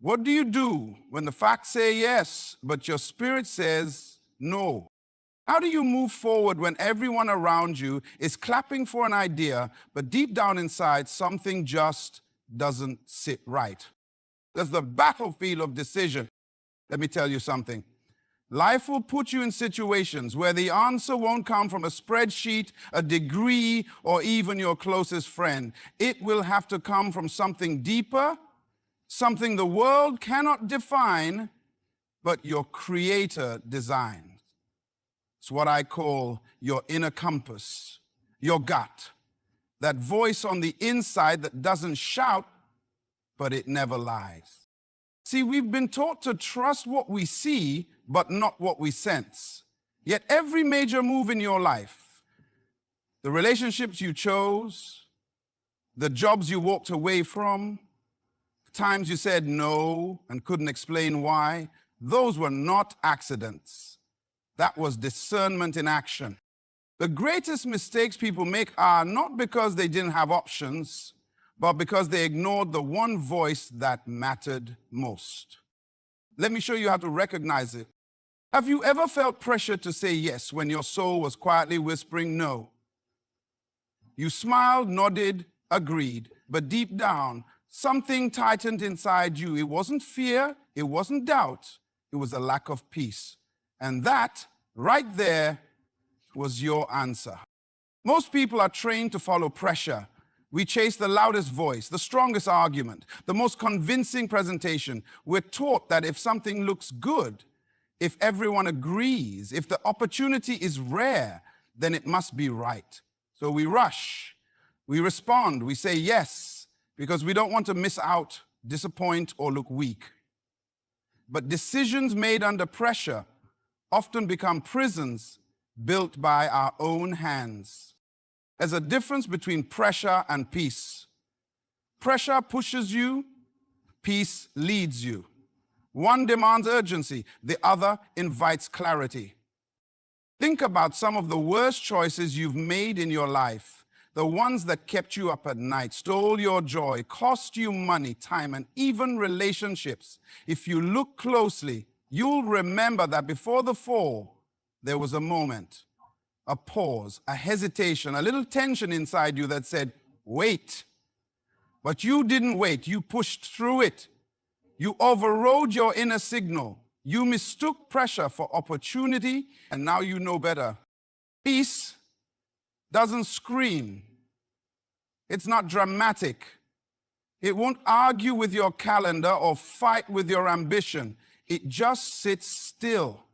What do you do when the facts say yes, but your spirit says no? How do you move forward when everyone around you is clapping for an idea, but deep down inside, something just doesn't sit right? That's the battlefield of decision. Let me tell you something. Life will put you in situations where the answer won't come from a spreadsheet, a degree, or even your closest friend. It will have to come from something deeper, something the world cannot define, but your Creator designed. It's what I call your inner compass, your gut, that voice on the inside that doesn't shout, but it never lies. See, we've been taught to trust what we see, but not what we sense. Yet every major move in your life, the relationships you chose, the jobs you walked away from, times you said no and couldn't explain why, those were not accidents. That was discernment in action. The greatest mistakes people make are not because they didn't have options, but because they ignored the one voice that mattered most. Let me show you how to recognize it. Have you ever felt pressure to say yes when your soul was quietly whispering no? You smiled, nodded, agreed, but deep down, something tightened inside you. It wasn't fear, it wasn't doubt, it was a lack of peace. And that, right there, was your answer. Most people are trained to follow pressure. We chase the loudest voice, the strongest argument, the most convincing presentation. We're taught that if something looks good, if everyone agrees, if the opportunity is rare, then it must be right. So we rush, we respond, we say yes, because we don't want to miss out, disappoint, or look weak. But decisions made under pressure often become prisons built by our own hands. There's a difference between pressure and peace. Pressure pushes you, peace leads you. One demands urgency, the other invites clarity. Think about some of the worst choices you've made in your life, the ones that kept you up at night, stole your joy, cost you money, time, and even relationships. If you look closely, you'll remember that before the fall, there was a moment, a pause, a hesitation, a little tension inside you that said, wait. But you didn't wait, you pushed through it. You overrode your inner signal. You mistook pressure for opportunity, and now you know better. Peace doesn't scream. It's not dramatic. It won't argue with your calendar or fight with your ambition. It just sits still,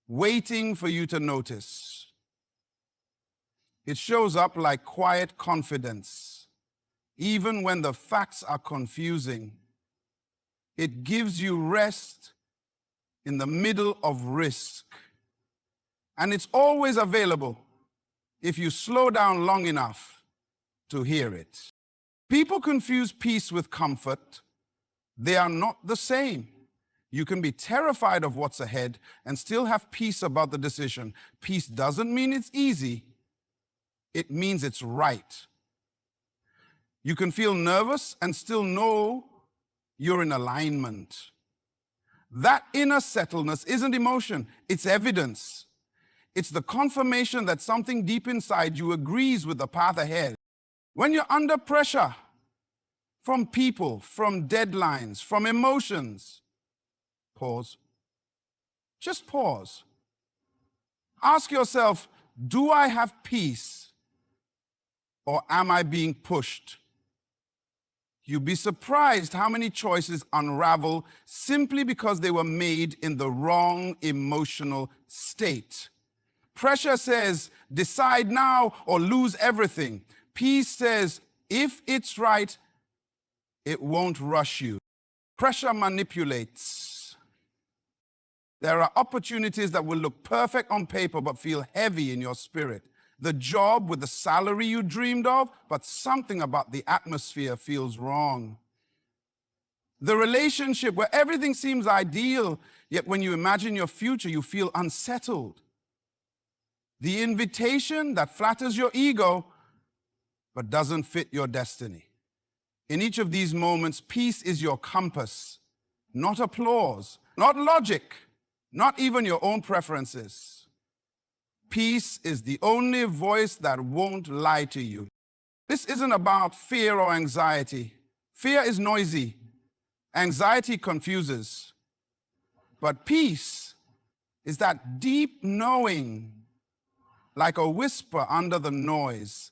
waiting for you to notice. It shows up like quiet confidence, even when the facts are confusing. It gives you rest in the middle of risk. And it's always available if you slow down long enough to hear it. People confuse peace with comfort. They are not the same. You can be terrified of what's ahead and still have peace about the decision. Peace doesn't mean it's easy. It means it's right. You can feel nervous and still know you're in alignment. That inner settledness isn't emotion, it's evidence. It's the confirmation that something deep inside you agrees with the path ahead. When you're under pressure from people, from deadlines, from emotions, pause. Just pause. Ask yourself, do I have peace or am I being pushed? You'd be surprised how many choices unravel simply because they were made in the wrong emotional state. Pressure says, decide now or lose everything. Peace says, if it's right, it won't rush you. Pressure manipulates. There are opportunities that will look perfect on paper but feel heavy in your spirit. The job with the salary you dreamed of, but something about the atmosphere feels wrong. The relationship where everything seems ideal, yet when you imagine your future, you feel unsettled. The invitation that flatters your ego, but doesn't fit your destiny. In each of these moments, peace is your compass, not applause, not logic, not even your own preferences. Peace is the only voice that won't lie to you. This isn't about fear or anxiety. Fear is noisy. Anxiety confuses. But peace is that deep knowing, like a whisper under the noise,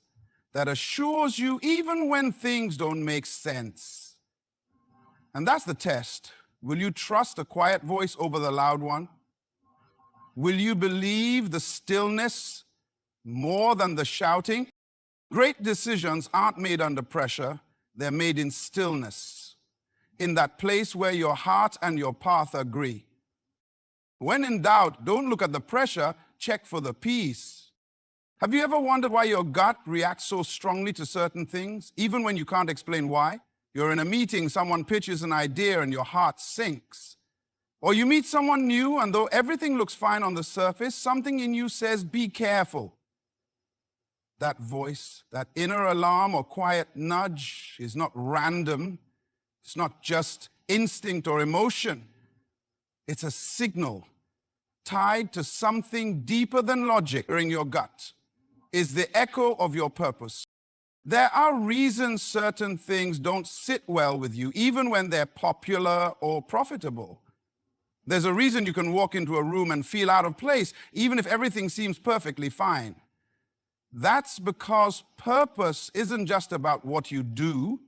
that assures you even when things don't make sense. And that's the test. Will you trust the quiet voice over the loud one? Will you believe the stillness more than the shouting? Great decisions aren't made under pressure. They're made in stillness, in that place where your heart and your path agree. When in doubt, don't look at the pressure, check for the peace. Have you ever wondered why your gut reacts so strongly to certain things, even when you can't explain why? You're in a meeting, someone pitches an idea and your heart sinks. Or you meet someone new and though everything looks fine on the surface, something in you says, be careful. That voice, that inner alarm or quiet nudge is not random. It's not just instinct or emotion. It's a signal tied to something deeper than logic. In your gut is the echo of your purpose. There are reasons certain things don't sit well with you, even when they're popular or profitable. There's a reason you can walk into a room and feel out of place, even if everything seems perfectly fine. That's because purpose isn't just about what you do,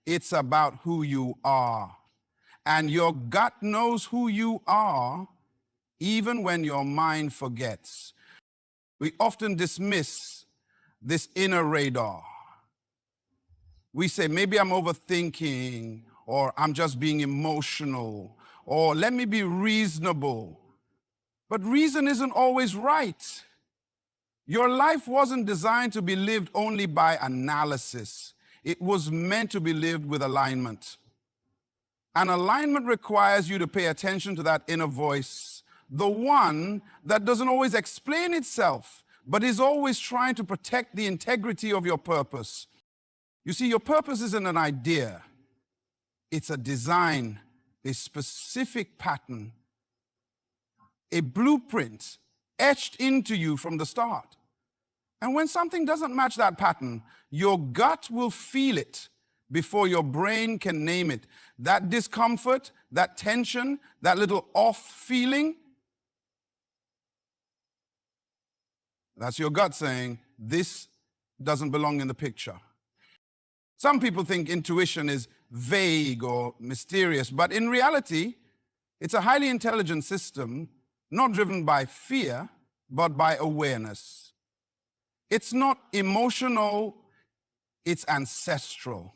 it's about who you are. And your gut knows who you are, even when your mind forgets. We often dismiss this inner radar. We say, maybe I'm overthinking, or I'm just being emotional, or let me be reasonable. But reason isn't always right. Your life wasn't designed to be lived only by analysis. It was meant to be lived with alignment. And alignment requires you to pay attention to that inner voice, the one that doesn't always explain itself, but is always trying to protect the integrity of your purpose. You see, your purpose isn't an idea. It's a design, a specific pattern, a blueprint etched into you from the start. And when something doesn't match that pattern, your gut will feel it before your brain can name it. That discomfort, that tension, that little off feeling, that's your gut saying, this doesn't belong in the picture. Some people think intuition is vague or mysterious, but in reality, it's a highly intelligent system, not driven by fear, but by awareness. It's not emotional, it's ancestral.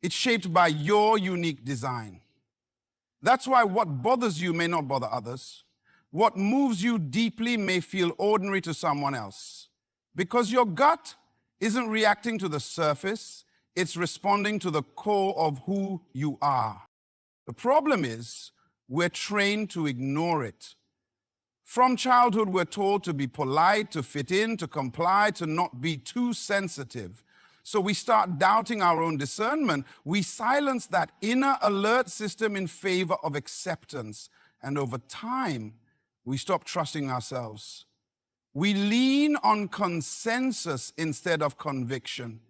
It's shaped by your unique design. That's why what bothers you may not bother others. What moves you deeply may feel ordinary to someone else. Because your gut isn't reacting to the surface, it's responding to the core of who you are. The problem is, we're trained to ignore it. From childhood, we're told to be polite, to fit in, to comply, to not be too sensitive. So we start doubting our own discernment. We silence that inner alert system in favor of acceptance. And over time, we stop trusting ourselves. We lean on consensus instead of conviction.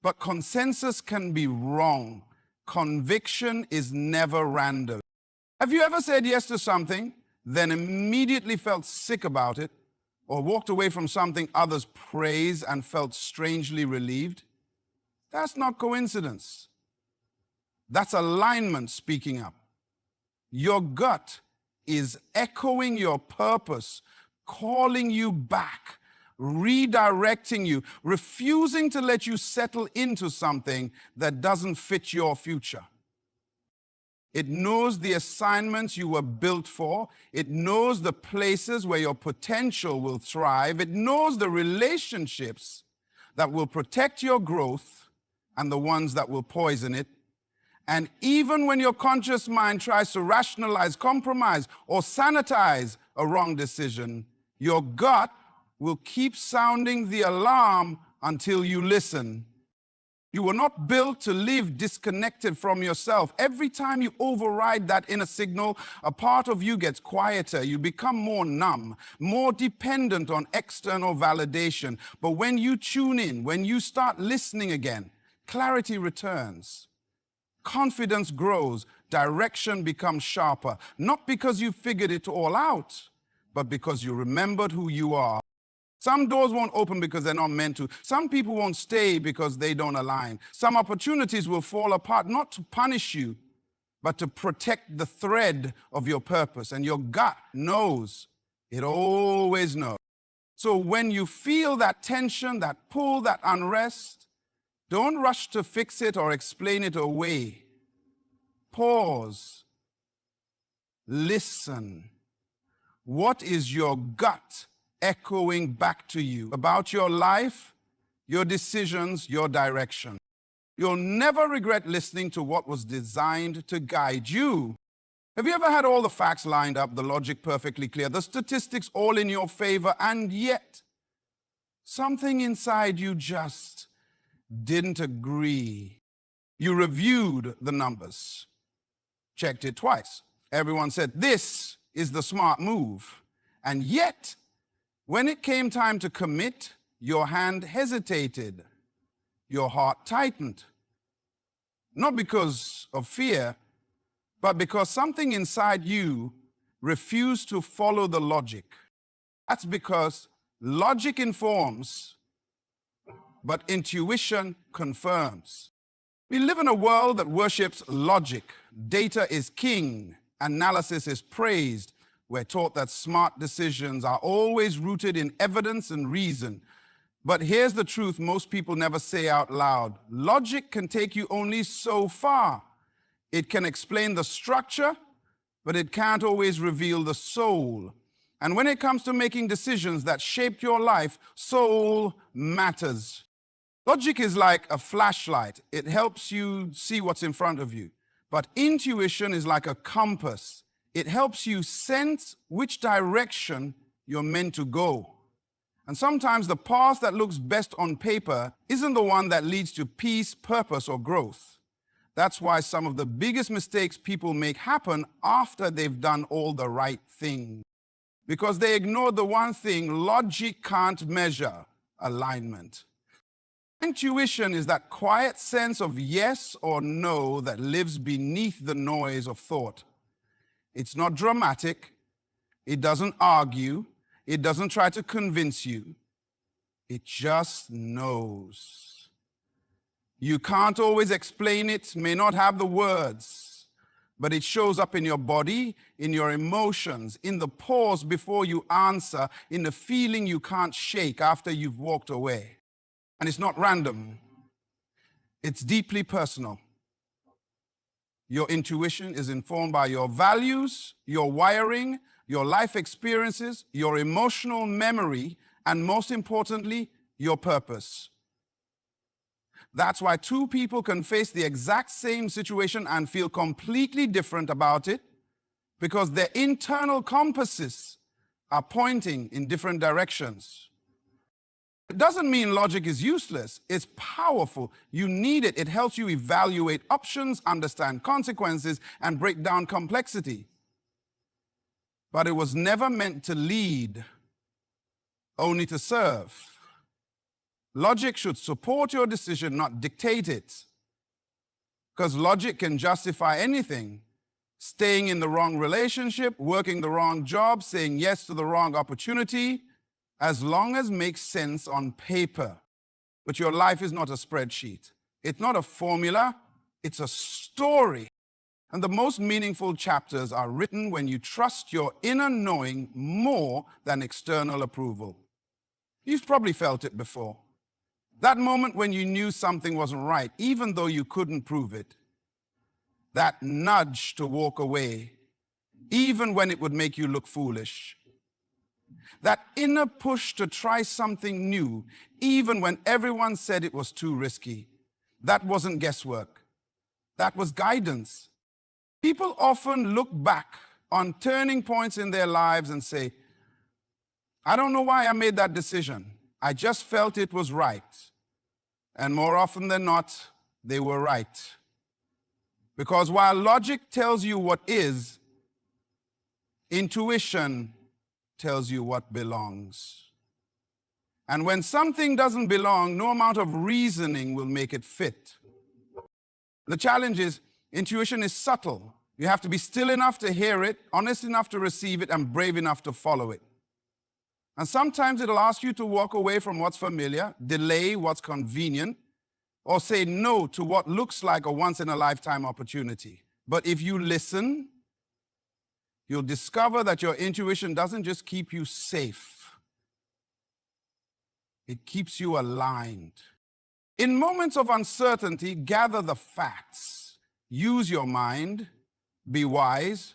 But consensus can be wrong. Conviction is never random. Have you ever said yes to something, then immediately felt sick about it, or walked away from something others praise and felt strangely relieved? That's not coincidence. That's alignment speaking up. Your gut is echoing your purpose, calling you back, redirecting you, refusing to let you settle into something that doesn't fit your future. It knows the assignments you were built for. It knows the places where your potential will thrive. It knows the relationships that will protect your growth and the ones that will poison it. And even when your conscious mind tries to rationalize, compromise, or sanitize a wrong decision, your gut will keep sounding the alarm until you listen. You were not built to live disconnected from yourself. Every time you override that inner signal, a part of you gets quieter. You become more numb, more dependent on external validation. But when you tune in, when you start listening again, clarity returns. Confidence grows. Direction becomes sharper. Not because you figured it all out, but because you remembered who you are. Some doors won't open because they're not meant to. Some people won't stay because they don't align. Some opportunities will fall apart, not to punish you, but to protect the thread of your purpose. And your gut knows. It always knows. So when you feel that tension, that pull, that unrest, don't rush to fix it or explain it away. Pause. Listen. What is your gut echoing back to you about your life, your decisions, your direction? You'll never regret listening to what was designed to guide you. Have you ever had all the facts lined up, the logic perfectly clear, the statistics all in your favor, and yet something inside you just didn't agree? You reviewed the numbers, checked it twice. Everyone said, this is the smart move. And yet, when it came time to commit, your hand hesitated, your heart tightened. Not because of fear, but because something inside you refused to follow the logic. That's because logic informs, but intuition confirms. We live in a world that worships logic. Data is king, analysis is praised. We're taught that smart decisions are always rooted in evidence and reason. But here's the truth most people never say out loud. Logic can take you only so far. It can explain the structure, but it can't always reveal the soul. And when it comes to making decisions that shape your life, soul matters. Logic is like a flashlight. It helps you see what's in front of you. But intuition is like a compass. It helps you sense which direction you're meant to go. And sometimes the path that looks best on paper isn't the one that leads to peace, purpose, or growth. That's why some of the biggest mistakes people make happen after they've done all the right things. Because they ignore the one thing logic can't measure: alignment. Intuition is that quiet sense of yes or no that lives beneath the noise of thought. It's not dramatic. It doesn't argue. It doesn't try to convince you. It just knows. You can't always explain it, may not have the words, but it shows up in your body, in your emotions, in the pause before you answer, in the feeling you can't shake after you've walked away. And it's not random. It's deeply personal. Your intuition is informed by your values, your wiring, your life experiences, your emotional memory, and most importantly, your purpose. That's why two people can face the exact same situation and feel completely different about it, because their internal compasses are pointing in different directions. It doesn't mean logic is useless. It's powerful. You need it. It helps you evaluate options, understand consequences, and break down complexity. But it was never meant to lead, only to serve. Logic should support your decision, not dictate it. Because logic can justify anything. Staying in the wrong relationship, working the wrong job, saying yes to the wrong opportunity, as long as it makes sense on paper. But your life is not a spreadsheet. It's not a formula. It's a story. And the most meaningful chapters are written when you trust your inner knowing more than external approval. You've probably felt it before. That moment when you knew something wasn't right, even though you couldn't prove it. That nudge to walk away, even when it would make you look foolish. That inner push to try something new, even when everyone said it was too risky. That wasn't guesswork. That was guidance. People often look back on turning points in their lives and say, I don't know why I made that decision. I just felt it was right. And more often than not, they were right. Because while logic tells you what is, intuition tells you what belongs. And when something doesn't belong, no amount of reasoning will make it fit. The challenge is, intuition is subtle. You have to be still enough to hear it, honest enough to receive it, and brave enough to follow it. And sometimes it'll ask you to walk away from what's familiar, delay what's convenient, or say no to what looks like a once-in-a-lifetime opportunity. But if you listen, you'll discover that your intuition doesn't just keep you safe, it keeps you aligned. In moments of uncertainty, gather the facts. Use your mind, be wise,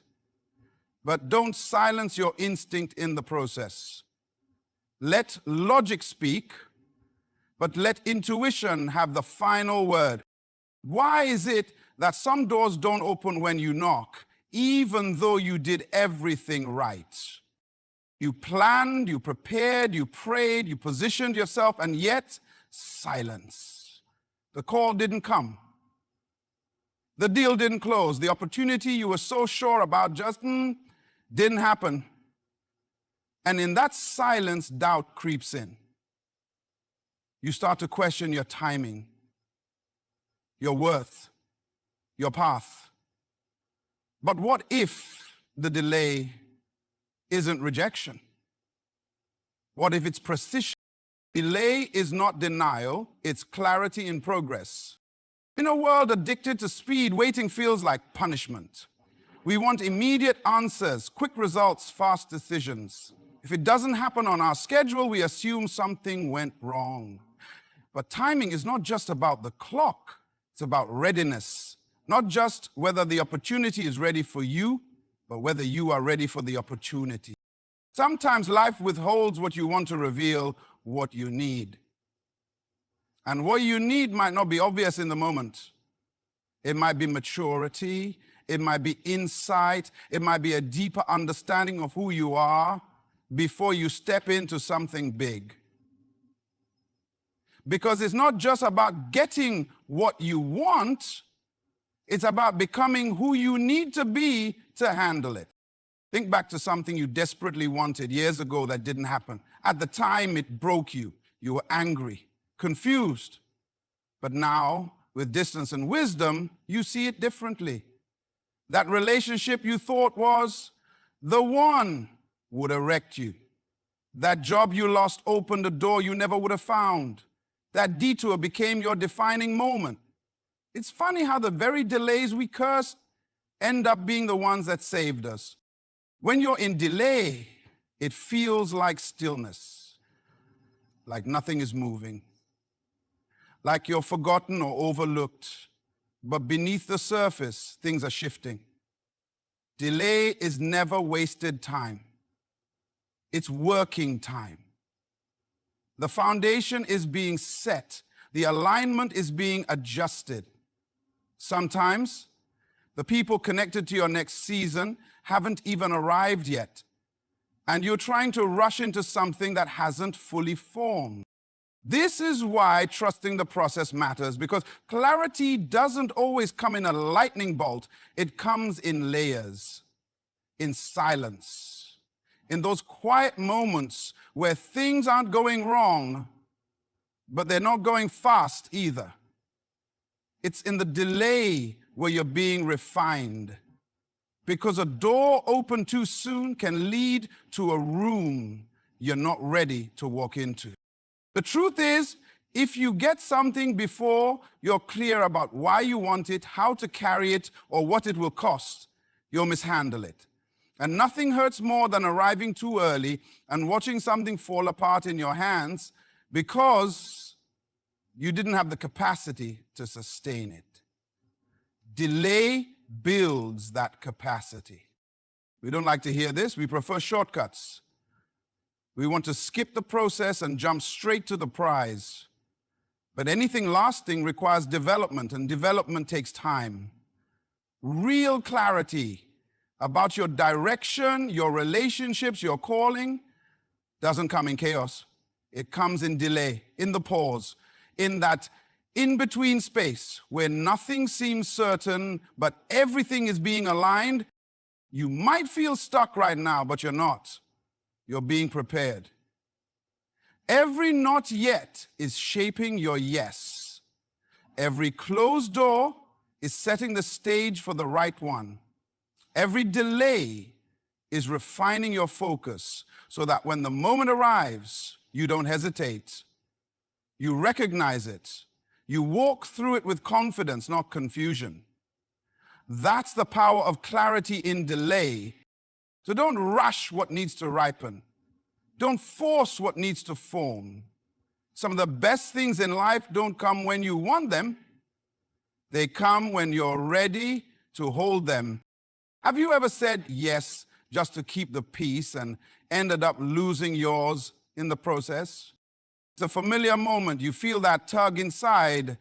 but don't silence your instinct in the process. Let logic speak, but let intuition have the final word. Why is it that some doors don't open when you knock, even though you did everything right? You planned, you prepared, you prayed, you positioned yourself, and yet silence. The call didn't come. The deal didn't close. The opportunity you were so sure about just didn't happen. And in that silence, doubt creeps in. You start to question your timing, your worth, your path. But what if the delay isn't rejection? What if it's precision? Delay is not denial, it's clarity in progress. In a world addicted to speed, waiting feels like punishment. We want immediate answers, quick results, fast decisions. If it doesn't happen on our schedule, we assume something went wrong. But timing is not just about the clock, it's about readiness. Not just whether the opportunity is ready for you, but whether you are ready for the opportunity. Sometimes life withholds what you want to reveal what you need. And what you need might not be obvious in the moment. It might be maturity, it might be insight, it might be a deeper understanding of who you are before you step into something big. Because it's not just about getting what you want, it's about becoming who you need to be to handle it. Think back to something you desperately wanted years ago that didn't happen. At the time, it broke you. You were angry, confused. But now, with distance and wisdom, you see it differently. That relationship you thought was the one would erect you. That job you lost opened a door you never would have found. That detour became your defining moment. It's funny how the very delays we curse end up being the ones that saved us. When you're in delay, it feels like stillness, like nothing is moving, like you're forgotten or overlooked, but beneath the surface, things are shifting. Delay is never wasted time. It's working time. The foundation is being set. The alignment is being adjusted. Sometimes, the people connected to your next season haven't even arrived yet, and you're trying to rush into something that hasn't fully formed. This is why trusting the process matters, because clarity doesn't always come in a lightning bolt. It comes in layers, in silence, in those quiet moments where things aren't going wrong, but they're not going fast either. It's in the delay where you're being refined, because a door opened too soon can lead to a room you're not ready to walk into. The truth is, if you get something before you're clear about why you want it, how to carry it, or what it will cost, you'll mishandle it. And nothing hurts more than arriving too early and watching something fall apart in your hands because you didn't have the capacity to sustain it. Delay builds that capacity. We don't like to hear this. We prefer shortcuts. We want to skip the process and jump straight to the prize. But anything lasting requires development, and development takes time. Real clarity about your direction, your relationships, your calling doesn't come in chaos. It comes in delay, in the pause, in that in between space where nothing seems certain, but everything is being aligned. You might feel stuck right now, but you're not. You're being prepared. Every not yet is shaping your yes. Every closed door is setting the stage for the right one. Every delay is refining your focus so that when the moment arrives, you don't hesitate. You recognize it. You walk through it with confidence, not confusion. That's the power of clarity in delay. So don't rush what needs to ripen. Don't force what needs to form. Some of the best things in life don't come when you want them. They come when you're ready to hold them. Have you ever said yes just to keep the peace and ended up losing yours in the process? It's a familiar moment. You feel that tug inside,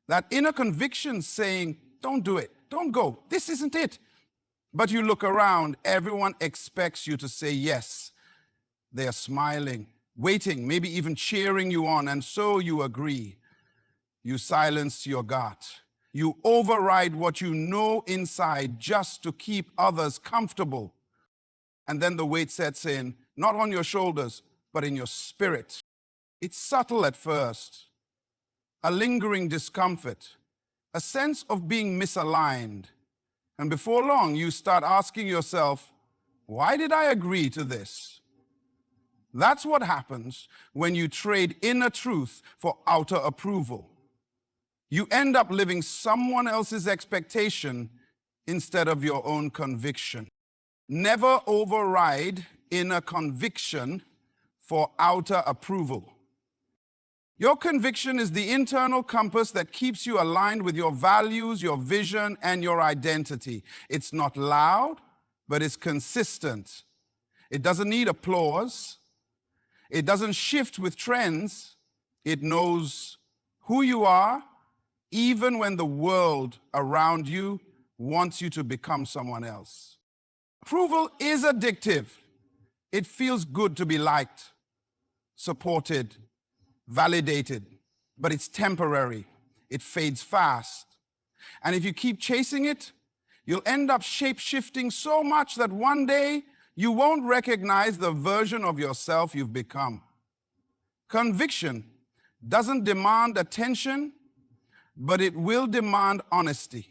that inner conviction saying, don't do it, don't go, this isn't it. But you look around, everyone expects you to say yes. They are smiling, waiting, maybe even cheering you on, and so you agree. You silence your gut. You override what you know inside just to keep others comfortable. And then the weight sets in, not on your shoulders, but in your spirit. It's subtle at first, a lingering discomfort, a sense of being misaligned. And before long, you start asking yourself, why did I agree to this? That's what happens when you trade inner truth for outer approval. You end up living someone else's expectation instead of your own conviction. Never override inner conviction for outer approval. Your conviction is the internal compass that keeps you aligned with your values, your vision, and your identity. It's not loud, but it's consistent. It doesn't need applause. It doesn't shift with trends. It knows who you are, even when the world around you wants you to become someone else. Approval is addictive. It feels good to be liked, supported, validated, but it's temporary. It fades fast. And if you keep chasing it, you'll end up shape-shifting so much that one day you won't recognize the version of yourself you've become. Conviction doesn't demand attention, but it will demand honesty.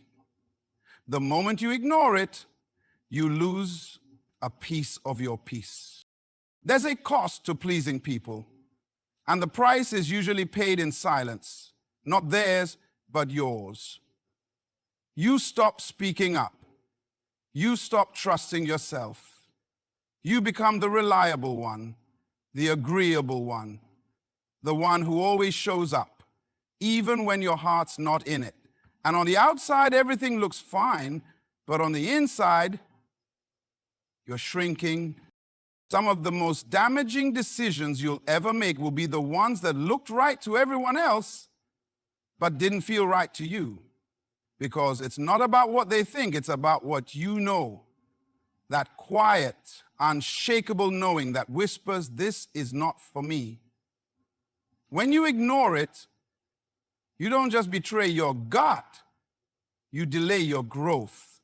The moment you ignore it, you lose a piece of your peace. There's a cost to pleasing people, and the price is usually paid in silence, not theirs, but yours. You stop speaking up. You stop trusting yourself. You become the reliable one, the agreeable one, the one who always shows up, even when your heart's not in it. And on the outside, everything looks fine, but on the inside, you're shrinking. Some of the most damaging decisions you'll ever make will be the ones that looked right to everyone else, but didn't feel right to you. Because it's not about what they think, it's about what you know. That quiet, unshakable knowing that whispers, this is not for me. When you ignore it, you don't just betray your gut, you delay your growth.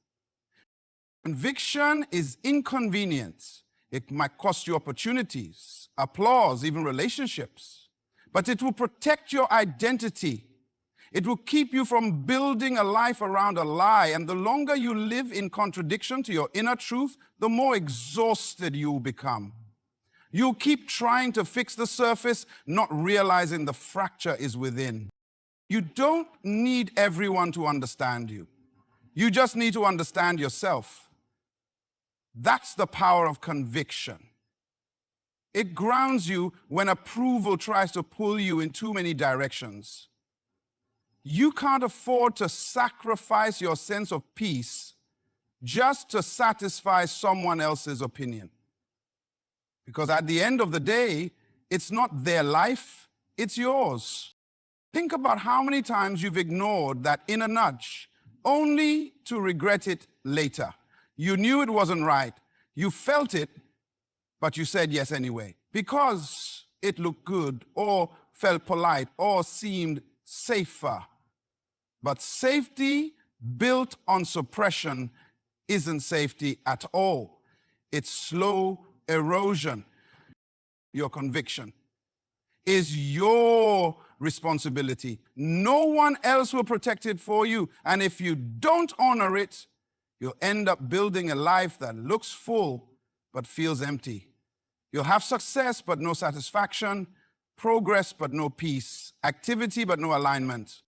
Conviction is inconvenience. It might cost you opportunities, applause, even relationships. But it will protect your identity. It will keep you from building a life around a lie. And the longer you live in contradiction to your inner truth, the more exhausted you'll become. You'll keep trying to fix the surface, not realizing the fracture is within. You don't need everyone to understand you. You just need to understand yourself. That's the power of conviction. It grounds you when approval tries to pull you in too many directions. You can't afford to sacrifice your sense of peace just to satisfy someone else's opinion. Because at the end of the day, it's not their life, it's yours. Think about how many times you've ignored that inner nudge, only to regret it later. You knew it wasn't right, you felt it, but you said yes anyway, because it looked good, or felt polite, or seemed safer. But safety built on suppression isn't safety at all. It's slow erosion. Your conviction is your responsibility. No one else will protect it for you. And if you don't honor it, you'll end up building a life that looks full but feels empty. You'll have success but no satisfaction, progress but no peace, activity but no alignment.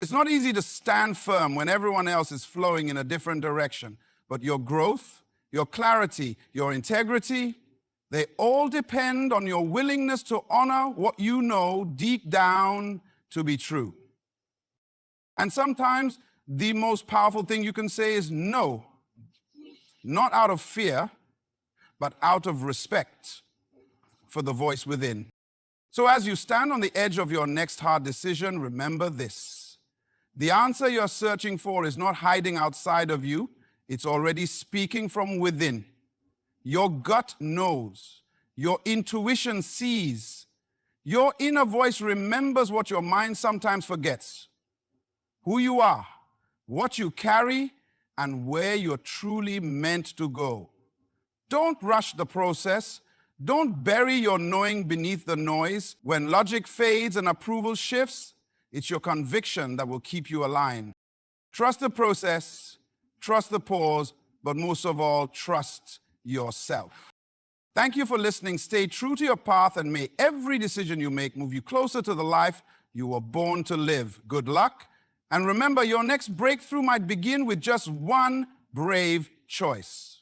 It's not easy to stand firm when everyone else is flowing in a different direction, but your growth, your clarity, your integrity, they all depend on your willingness to honor what you know deep down to be true. And sometimes the most powerful thing you can say is no, not out of fear, but out of respect for the voice within. So as you stand on the edge of your next hard decision, remember this. The answer you're searching for is not hiding outside of you. It's already speaking from within. Your gut knows. Your intuition sees. Your inner voice remembers what your mind sometimes forgets. Who you are, what you carry, and where you're truly meant to go. Don't rush the process. Don't bury your knowing beneath the noise. When logic fades and approval shifts, it's your conviction that will keep you aligned. Trust the process, trust the pause, but most of all, trust yourself. Thank you for listening. Stay true to your path, and may every decision you make move you closer to the life you were born to live. Good luck. And remember, your next breakthrough might begin with just one brave choice.